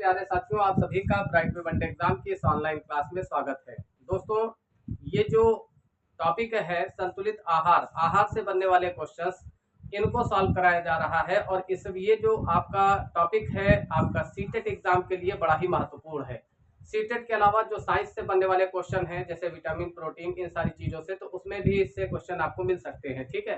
प्यारे साथियों, आप सभी का ब्राइट वे वनडे एग्जाम की इस ऑनलाइन क्लास में स्वागत है। दोस्तों, ये जो टॉपिक है संतुलित आहार, आहार से बनने वाले क्वेश्चंस, इनको सॉल्व कराया जा रहा है। और इस ये जो आपका टॉपिक है आपका सीटेट एग्जाम के लिए बड़ा ही महत्वपूर्ण है। सीटेट के अलावा जो साइंस से बनने वाले क्वेश्चन हैं जैसे विटामिन, प्रोटीन, इन सारी चीजों से, तो उसमें भी इससे क्वेश्चन आपको मिल सकते हैं। ठीक है,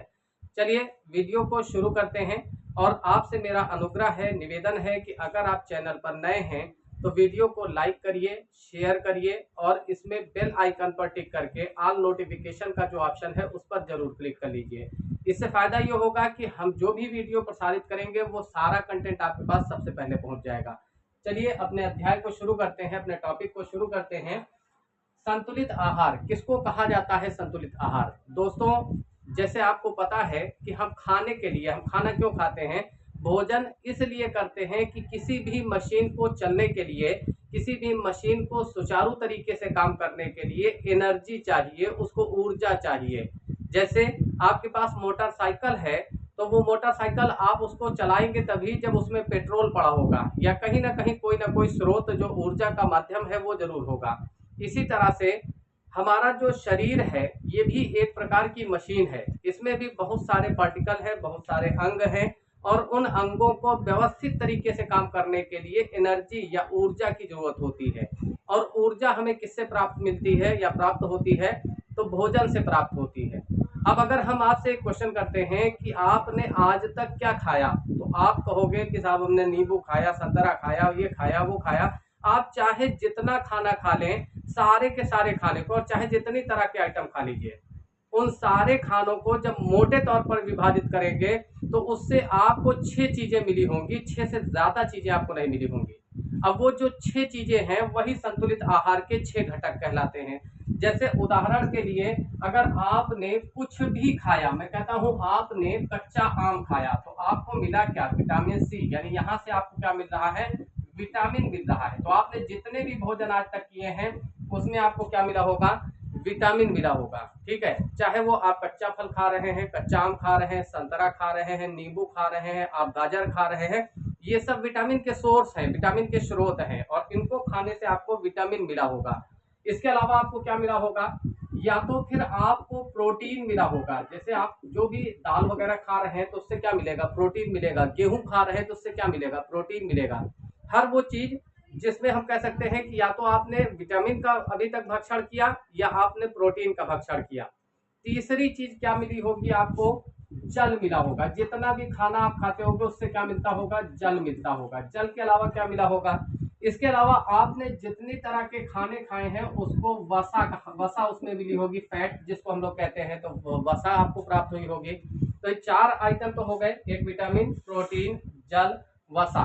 चलिए वीडियो को शुरू करते हैं। और आपसे मेरा अनुग्रह है, निवेदन है कि अगर आप चैनल पर नए हैं तो वीडियो को लाइक करिए, शेयर करिए और इसमें बेल आइकन पर टिक करके ऑल नोटिफिकेशन का जो ऑप्शन है उस पर जरूर क्लिक कर लीजिए। इससे फायदा ये होगा कि हम जो भी वीडियो प्रसारित करेंगे वो सारा कंटेंट आपके पास सबसे पहले पहुंच जाएगा। चलिए अपने अध्याय को शुरू करते हैं, अपने टॉपिक को शुरू करते हैं। संतुलित आहार किसको कहा जाता है? संतुलित आहार दोस्तों, जैसे आपको पता है कि हम खाने के लिए, हम खाना क्यों खाते हैं? भोजन इसलिए करते हैं कि किसी भी मशीन को चलने के लिए, किसी भी मशीन को सुचारू तरीके से काम करने के लिए एनर्जी चाहिए, उसको ऊर्जा चाहिए। जैसे आपके पास मोटरसाइकिल है तो वो मोटरसाइकिल आप उसको चलाएंगे तभी जब उसमें पेट्रोल पड़ा होगा या कहीं ना कहीं कोई ना कोई स्रोत जो ऊर्जा का माध्यम है वो जरूर होगा। इसी तरह से हमारा जो शरीर है ये भी एक प्रकार की मशीन है। इसमें भी बहुत सारे पार्टिकल है, बहुत सारे अंग हैं और उन अंगों को व्यवस्थित तरीके से काम करने के लिए एनर्जी या ऊर्जा की जरूरत होती है। और ऊर्जा हमें किससे प्राप्त मिलती है या प्राप्त होती है? तो भोजन से प्राप्त होती है। अब अगर हम आपसे एक क्वेश्चन करते हैं कि आपने आज तक क्या खाया, तो आप कहोगे कि साहब हमने नींबू खाया, संतरा खाया, ये खाया, वो खाया। आप चाहे जितना खाना खा लें, सारे के सारे खाने को, और चाहे जितनी तरह के आइटम खा लीजिए, उन सारे खानों को जब मोटे तौर पर विभाजित करेंगे तो उससे आपको 6 चीजें मिली होंगी, 6 से ज्यादा चीजें आपको नहीं मिली होंगी। अब वो जो 6 चीजें हैं वही संतुलित आहार के 6 घटक कहलाते हैं। जैसे उदाहरण के लिए, अगर आपने कुछ भी खाया, मैं कहता हूं आपने कच्चा आम खाया, तो आपको मिला क्या? विटामिन सी, यानी यहां से आपको क्या मिल रहा है? विटामिन मिल रहा है। तो आपने जितने भी भोजन आज तक किए हैं उसमें आपको क्या मिला होगा? विटामिन मिला होगा। ठीक है, चाहे वो आप कच्चा फल खा रहे हैं, कच्चा आम खा रहे हैं, संतरा खा रहे हैं, नींबू खा रहे हैं, आप गाजर खा रहे हैं, ये सब विटामिन के सोर्स हैं, विटामिन के स्रोत हैं और इनको खाने से आपको विटामिन मिला होगा। इसके अलावा आपको क्या मिला होगा? या तो फिर आपको प्रोटीन मिला होगा। जैसे आप जो भी दाल वगैरह खा रहे हैं तो उससे क्या मिलेगा? प्रोटीन मिलेगा। गेहूं खा रहे हैं तो उससे क्या मिलेगा? प्रोटीन मिलेगा। हर वो चीज जिसमें हम कह सकते हैं कि या तो आपने विटामिन का अभी तक भक्षण किया या आपने प्रोटीन का भक्षण किया। तीसरी चीज क्या मिली होगी आपको? जल मिला होगा। जितना भी खाना आप खाते होगे उससे क्या मिलता होगा? जल मिलता होगा। जल के अलावा क्या मिला होगा? इसके अलावा आपने जितनी तरह के खाने खाए हैं उसको वसा उसमें मिली होगी, फैट जिसको हम लोग कहते हैं, तो वसा आपको प्राप्त हुई होगी। तो ये 4 आइटम तो हो गए, एक विटामिन, प्रोटीन, जल, वसा।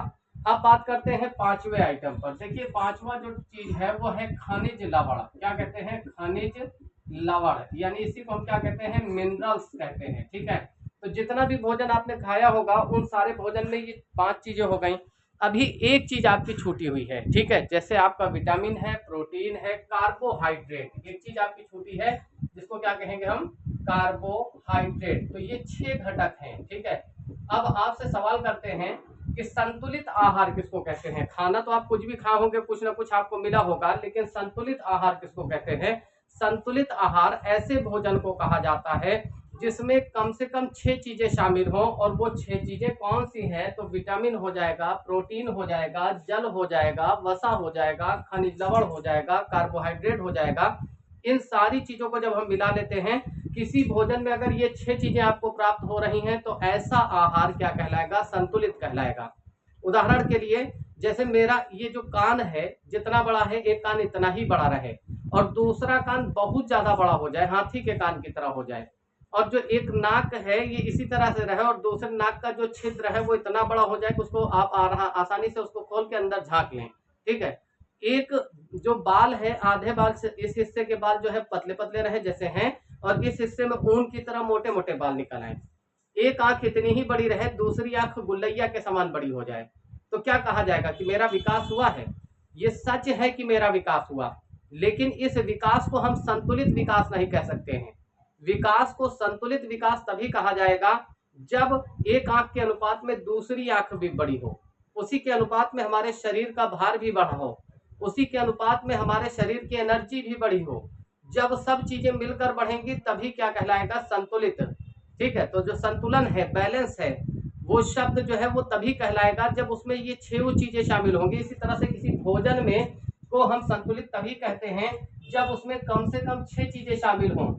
अब बात करते हैं 5वें आइटम पर। देखिए 5वां जो चीज है वो है खनिज लवण। क्या कहते हैं? खनिज लवण, यानी इसी को हम क्या कहते हैं? मिनरल्स कहते हैं। ठीक है, तो जितना भी भोजन आपने खाया होगा उन सारे भोजन में ये 5 चीजें हो गई। अभी एक चीज आपकी छूटी हुई है। ठीक है, जैसे आपका विटामिन है, प्रोटीन है, कार्बोहाइड्रेट, एक चीज आपकी छूटी है जिसको क्या कहेंगे हम? कार्बोहाइड्रेट। तो ये 6 घटक हैं। ठीक है, अब आपसे सवाल करते हैं कि संतुलित आहार किसको कहते हैं? खाना तो आप कुछ भी खाए होंगे, कुछ ना कुछ आपको मिला होगा, लेकिन संतुलित आहार किसको कहते हैं? संतुलित आहार ऐसे भोजन को कहा जाता है जिसमें कम से कम 6 चीजें शामिल हों। और वो 6 चीजें कौन सी हैं? तो विटामिन हो जाएगा, प्रोटीन हो जाएगा, जल हो जाएगा, वसा हो जाएगा, खनिज लवण हो जाएगा, कार्बोहाइड्रेट हो जाएगा। इन सारी चीजों को जब हम मिला लेते हैं किसी भोजन में, अगर ये 6 चीजें आपको प्राप्त हो रही हैं तो ऐसा आहार क्या कहलाएगा? संतुलित कहलाएगा। उदाहरण के लिए, जैसे मेरा ये जो कान है जितना बड़ा है, एक कान इतना ही बड़ा रहे और दूसरा कान बहुत ज्यादा बड़ा हो जाए, हाथी के कान की तरह हो जाए, और जो एक नाक है ये इसी तरह से रहे और दूसरे नाक का जो छिद्र है वो इतना बड़ा हो जाए कि उसको आप आसानी से उसको खोल के अंदर झांक लें। ठीक है, एक जो बाल है, आधे बाल से इस हिस्से के बाल जो है पतले पतले रहे जैसे हैं, और इस हिस्से में ऊन की तरह मोटे मोटे बाल निकल आए। एक आंख इतनी ही बड़ी रहे, दूसरी आंख गुल्लैया के समान बड़ी हो जाए, तो क्या कहा जाएगा? कि मेरा विकास हुआ है। ये सच है कि मेरा विकास हुआ, लेकिन इस विकास को हम संतुलित विकास नहीं कह सकते हैं। विकास को संतुलित विकास तभी कहा जाएगा जब एक आंख के अनुपात में दूसरी आंख भी बड़ी हो। उसी के अनुपात में हमारे शरीर का भार भी बढ़ा हो, उसी के अनुपात में हमारे शरीर की एनर्जी भी बढ़ी हो। जब सब चीजें मिलकर बढ़ेंगी तभी क्या कहलाएगा, संतुलित। ठीक है, तो जो संतुलन है, बैलेंस है, वो शब्द जो है वो तभी कहलाएगा जब उसमें ये छह चीजें शामिल होंगी। इसी तरह से किसी भोजन में को हम संतुलित तभी कहते हैं जब उसमें कम से कम 6 चीजें शामिल हों।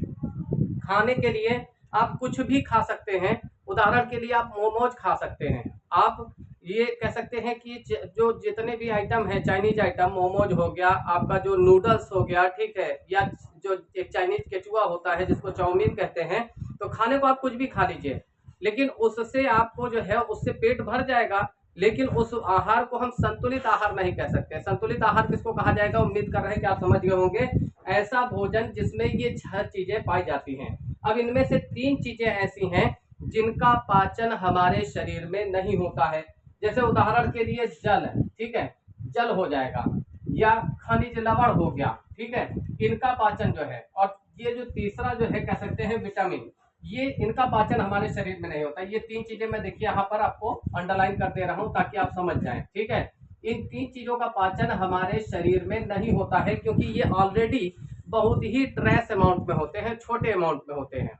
खाने के लिए आप कुछ भी खा सकते हैं, उदाहरण के लिए आप मोमोज खा सकते हैं, आप ये कह सकते हैं कि जो जितने भी आइटम है, चाइनीज आइटम, मोमोज हो गया, आपका जो नूडल्स हो गया, ठीक है, या जो एक चाइनीज केचुआ होता है जिसको चाउमीन कहते हैं, तो खाने को आप कुछ भी खा लीजिए, लेकिन उससे आपको जो है उससे पेट भर जाएगा, लेकिन उस आहार को हम संतुलित आहार नहीं कह सकते। संतुलित आहार किसको कहा जाएगा, उम्मीद कर रहे हैं कि आप समझ गए होंगे। ऐसा भोजन जिसमें ये 6 चीजें पाई जाती हैं। अब इनमें से 3 चीजें ऐसी हैं जिनका पाचन हमारे शरीर में नहीं होता है। जैसे उदाहरण के लिए जल, ठीक है, जल हो जाएगा, या खनिज लवण हो गया, ठीक है, इनका पाचन जो है, और ये जो तीसरा जो है कह सकते हैं विटामिन, ये इनका पाचन हमारे शरीर में नहीं होता। ये 3 चीजें मैं देखिए यहाँ पर आपको अंडरलाइन कर दे रहा हूँ ताकि आप समझ जाएं, ठीक है। इन 3 चीजों का पाचन हमारे शरीर में नहीं होता है क्योंकि ये ऑलरेडी बहुत ही ट्रेस अमाउंट में होते हैं, छोटे अमाउंट में होते हैं।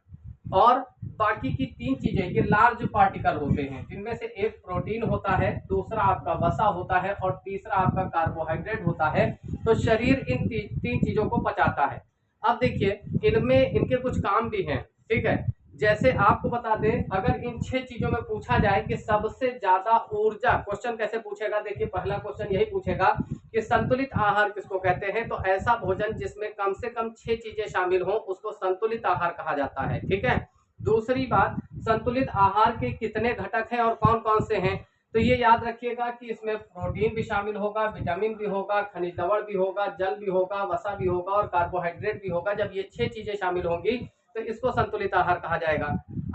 और बाकी की 3 चीजें ये लार्ज पार्टिकल होते हैं, जिनमें से एक प्रोटीन होता है, दूसरा आपका वसा होता है, और तीसरा आपका कार्बोहाइड्रेट होता है। तो शरीर इन 3 चीजों को पचाता है। अब देखिए इनमें इनके कुछ काम भी हैं, ठीक है। जैसे आपको बता दें, अगर इन 6 चीजों में पूछा जाए कि सबसे ज्यादा ऊर्जा, क्वेश्चन कैसे पूछेगा, देखिए पहला क्वेश्चन यही पूछेगा कि संतुलित आहार किसको कहते हैं, तो ऐसा भोजन जिसमें कम से कम 6 चीजें शामिल हों उसको संतुलित आहार कहा जाता है, ठीक है। दूसरी बात, संतुलित आहार के कितने घटक हैं और कौन कौन से हैं, तो ये याद रखिएगा कि इसमें प्रोटीन भी शामिल होगा, विटामिन भी होगा, खनिज लवण भी होगा, जल भी होगा, वसा भी होगा और कार्बोहाइड्रेट भी होगा। जब ये 6 चीजें शामिल होंगी तो इसको संतुलित आहार कहा जाएगा।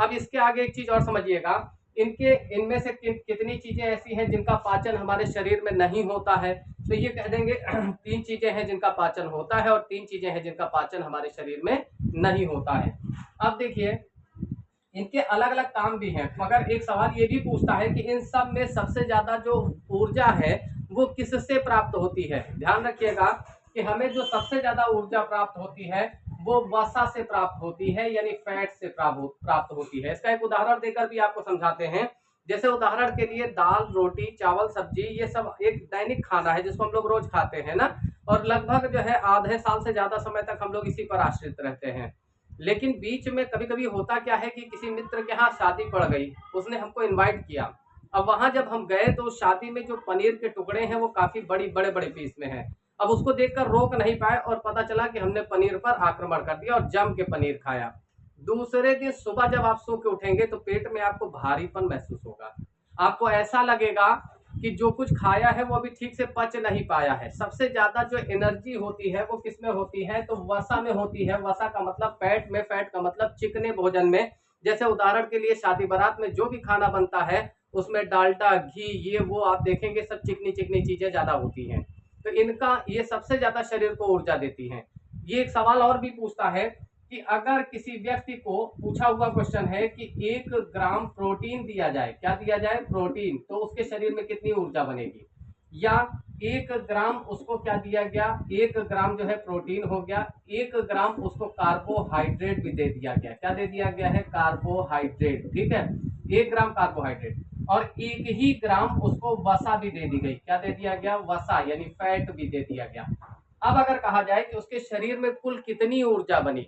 अब इसके आगे एक चीज और समझिएगा, इनमें से कितनी चीजें ऐसी हैं जिनका पाचन हमारे शरीर में नहीं होता है, तो ये कह देंगे 3 चीजें हैं जिनका पाचन होता है और 3 चीजें हैं जिनका पाचन हमारे शरीर में नहीं होता है। अब देखिए इनके अलग अलग काम भी हैं, मगर एक सवाल ये भी पूछता है कि इन सब में सबसे ज्यादा जो ऊर्जा है वो किससे प्राप्त होती है। ध्यान रखिएगा कि हमें जो सबसे ज्यादा ऊर्जा प्राप्त होती है वो वसा से प्राप्त होती है, यानी फैट से प्राप्त होती है। इसका एक उदाहरण देकर भी आपको समझाते हैं। जैसे उदाहरण के लिए दाल, रोटी, चावल, सब्जी, ये सब एक दैनिक खाना है जिसको हम लोग रोज खाते हैं ना, और लगभग जो है आधे साल से ज्यादा समय तक हम लोग इसी पर आश्रित रहते हैं। लेकिन बीच में कभी कभी होता क्या है कि किसी मित्र के यहाँ शादी पड़ गई, उसने हमको इनवाइट किया। अब वहां जब हम गए तो शादी में जो पनीर के टुकड़े हैं वो काफी बड़े बड़े पीस में हैं। अब उसको देखकर रोक नहीं पाए और पता चला कि हमने पनीर पर आक्रमण कर दिया और जम के पनीर खाया। दूसरे दिन सुबह जब आप सो के उठेंगे तो पेट में आपको भारीपन महसूस होगा, आपको ऐसा लगेगा कि जो कुछ खाया है वो अभी ठीक से पच नहीं पाया है। सबसे ज्यादा जो एनर्जी होती है वो किस में होती है, तो वसा में होती है। वसा का मतलब फैट में, फैट का मतलब चिकने भोजन में। जैसे उदाहरण के लिए शादी बारात में जो भी खाना बनता है उसमें डालडा, घी, ये वो आप देखेंगे सब चिकनी चिकनी चीजें ज्यादा होती हैं। तो इनका ये सबसे ज्यादा शरीर को ऊर्जा देती हैं। ये एक सवाल और भी पूछता है कि अगर किसी व्यक्ति को, पूछा हुआ क्वेश्चन है कि 1 ग्राम प्रोटीन दिया जाए, क्या दिया जाए, प्रोटीन, तो उसके शरीर में कितनी ऊर्जा बनेगी। या 1 ग्राम उसको क्या दिया गया, 1 ग्राम जो है प्रोटीन हो गया, 1 ग्राम उसको कार्बोहाइड्रेट भी दे दिया गया। क्या दे दिया गया है, कार्बोहाइड्रेट, ठीक है, 1 ग्राम कार्बोहाइड्रेट, और 1 ही ग्राम उसको वसा भी दे दी गई। क्या दे दिया गया, वसा, यानी फैट भी दे दिया गया। अब अगर कहा जाए कि उसके शरीर में कुल कितनी ऊर्जा बनी,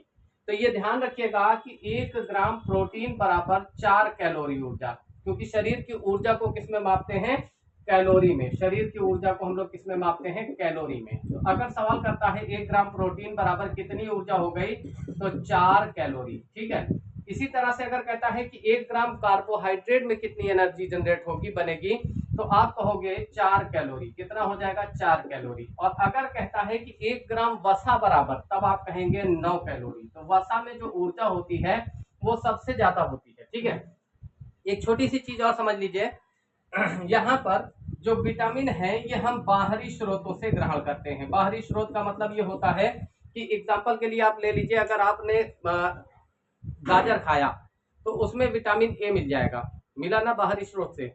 तो ये ध्यान रखिएगा कि 1 ग्राम प्रोटीन बराबर 4 कैलोरी ऊर्जा, क्योंकि शरीर की ऊर्जा को किस में मापते हैं, कैलोरी में। शरीर की ऊर्जा को हम लोग किस में मापते हैं, कैलोरी में। तो अगर सवाल करता है 1 ग्राम प्रोटीन बराबर कितनी ऊर्जा हो गई, तो 4 कैलोरी, ठीक है। इसी तरह से अगर कहता है कि 1 ग्राम कार्बोहाइड्रेट में कितनी एनर्जी जनरेट होगी, बनेगी, तो आप कहोगे 4 कैलोरी। कितना हो जाएगा, 4 कैलोरी। और अगर कहता है कि 1 ग्राम वसा बराबर, तब आप कहेंगे 9 कैलोरी। तो वसा में जो ऊर्जा होती है वो सबसे ज्यादा होती है, ठीक है। एक छोटी सी चीज और समझ लीजिए, यहाँ पर जो विटामिन है ये हम बाहरी स्रोतों से ग्रहण करते हैं। बाहरी स्रोत का मतलब ये होता है कि एग्जाम्पल के लिए आप ले लीजिए, अगर आपने गाजर खाया तो उसमें विटामिन ए मिल जाएगा, मिला ना बाहरी स्रोत से।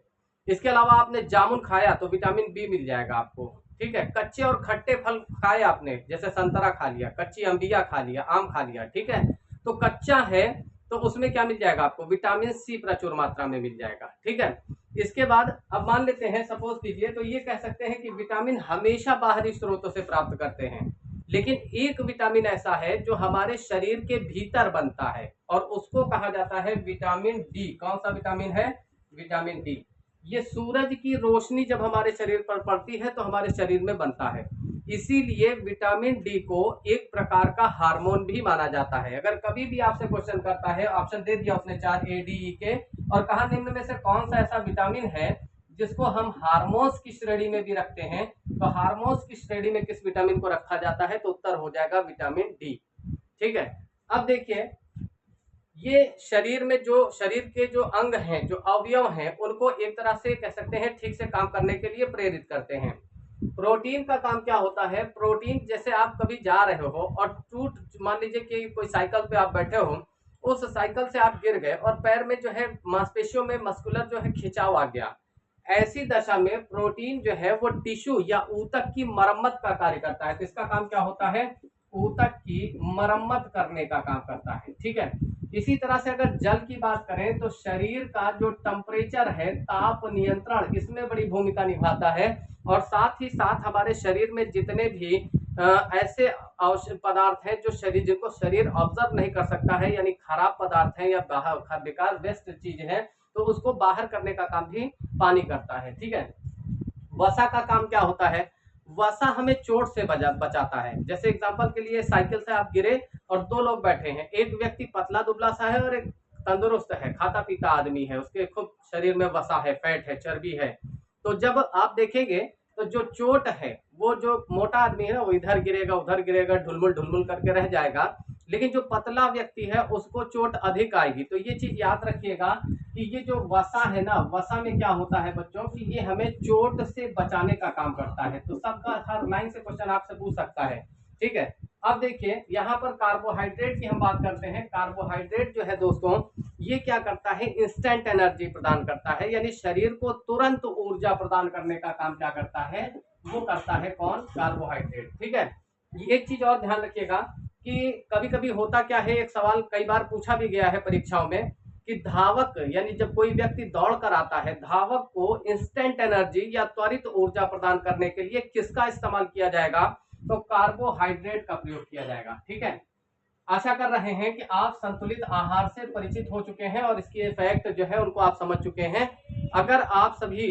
इसके अलावा आपने जामुन खाया तो विटामिन बी मिल जाएगा आपको। ठीक है, कच्चे और खट्टे फल खाए आपने, जैसे संतरा खा लिया, कच्ची अंबिया खा लिया, आम खा लिया, ठीक है, तो कच्चा है तो उसमें क्या मिल जाएगा आपको, विटामिन सी प्रचुर मात्रा में मिल जाएगा। ठीक है, इसके बाद अब मान लेते हैं, सपोज कीजिए, तो ये कह सकते हैं कि विटामिन हमेशा बाहरी स्रोतों से प्राप्त करते हैं, लेकिन एक विटामिन ऐसा है जो हमारे शरीर के भीतर बनता है और उसको कहा जाता है विटामिन डी। कौन सा विटामिन है, विटामिन डी। ये सूरज की रोशनी जब हमारे शरीर पर पड़ती है तो हमारे शरीर में बनता है, इसीलिए विटामिन डी को एक प्रकार का हार्मोन भी माना जाता है। अगर कभी भी आपसे क्वेश्चन करता है, ऑप्शन दे दिया उसने 4 ए डी ई के, और कहा निम्न में से कौन सा ऐसा विटामिन है जिसको हम हार्मोन्स की श्रेणी में भी रखते हैं, तो हार्मोन्स की श्रेणी में किस विटामिन को रखा जाता है, तो उत्तर हो जाएगा विटामिन डी। ठीक है, अब देखिए, ये शरीर में जो शरीर के जो अंग हैं, जो अवयव हैं, उनको एक तरह से कह सकते हैं ठीक से काम करने के लिए प्रेरित करते हैं। प्रोटीन का काम क्या होता है, प्रोटीन जैसे आप कभी जा रहे हो और टूट, मान लीजिए कि कोई साइकिल पे आप बैठे हो, उस साइकिल से आप गिर गए और पैर में जो है मांसपेशियों में मस्कुलर जो है खिंचाव आ गया, ऐसी दशा में प्रोटीन जो है वो टिश्यू या ऊतक की मरम्मत का कार्य करता है। तो इसका काम क्या होता है, ऊतक की मरम्मत करने का काम करता है। ठीक है, इसी तरह से अगर जल की बात करें तो शरीर का जो टेम्परेचर है, ताप नियंत्रण इसमें बड़ी भूमिका निभाता है, और साथ ही साथ हमारे शरीर में जितने भी ऐसे आवश्यक पदार्थ हैं जो शरीर, जिनको शरीर ऑब्जर्व नहीं कर सकता है, यानी खराब पदार्थ है या बेकार वेस्ट चीज है, तो उसको बाहर करने का काम भी पानी करता है। ठीक है, वसा का काम क्या होता है, वसा हमें चोट से बचाता है। जैसे एग्जांपल के लिए, साइकिल से आप गिरे और दो लोग बैठे हैं, एक व्यक्ति पतला दुबला सा है और एक तंदुरुस्त है, खाता पीता आदमी है, उसके खूब शरीर में वसा है, फैट है, चर्बी है। तो जब आप देखेंगे तो जो चोट है, वो जो मोटा आदमी है ना, वो इधर गिरेगा उधर गिरेगा, ढुलमुल ढुलमुल करके रह जाएगा, लेकिन जो पतला व्यक्ति है उसको चोट अधिक आएगी। तो ये चीज याद रखिएगा कि ये जो वसा है ना, वसा में क्या होता है बच्चों, कि ये हमें चोट से बचाने का काम करता है। तो सबका हर लाइन से क्वेश्चन आपसे पूछ सकता है। ठीक है, अब देखिए यहाँ पर कार्बोहाइड्रेट की हम बात करते हैं। कार्बोहाइड्रेट जो है दोस्तों, ये क्या करता है, इंस्टेंट एनर्जी प्रदान करता है, यानी शरीर को तुरंत ऊर्जा प्रदान करने का काम क्या करता है, वो करता है कौन, कार्बोहाइड्रेट। ठीक है, एक चीज और ध्यान रखिएगा कि कभी कभी होता क्या है, एक सवाल कई बार पूछा भी गया है परीक्षाओं में, कि धावक, यानी जब कोई व्यक्ति दौड़ कर आता है, धावक को इंस्टेंट एनर्जी या त्वरित ऊर्जा प्रदान करने के लिए किसका इस्तेमाल किया जाएगा, तो कार्बोहाइड्रेट का प्रयोग किया जाएगा। ठीक है, आशा कर रहे हैं कि आप संतुलित आहार से परिचित हो चुके हैं और इसकी इफेक्ट जो है उनको आप समझ चुके हैं। अगर आप सभी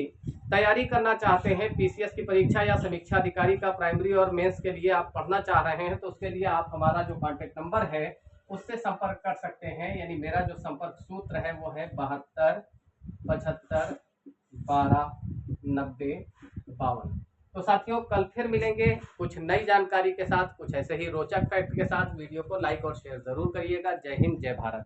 तैयारी करना चाहते हैं पीसीएस की परीक्षा या समीक्षा अधिकारी का प्राइमरी और मेंस के लिए आप पढ़ना चाह रहे हैं, तो उसके लिए आप हमारा जो कांटेक्ट नंबर है उससे संपर्क कर सकते हैं। यानी मेरा जो संपर्क सूत्र है वो है 72 75 12 90 52। तो साथियों, कल फिर मिलेंगे कुछ नई जानकारी के साथ, कुछ ऐसे ही रोचक फैक्ट के साथ। वीडियो को लाइक और शेयर जरूर करिएगा। जय हिंद, जय भारत।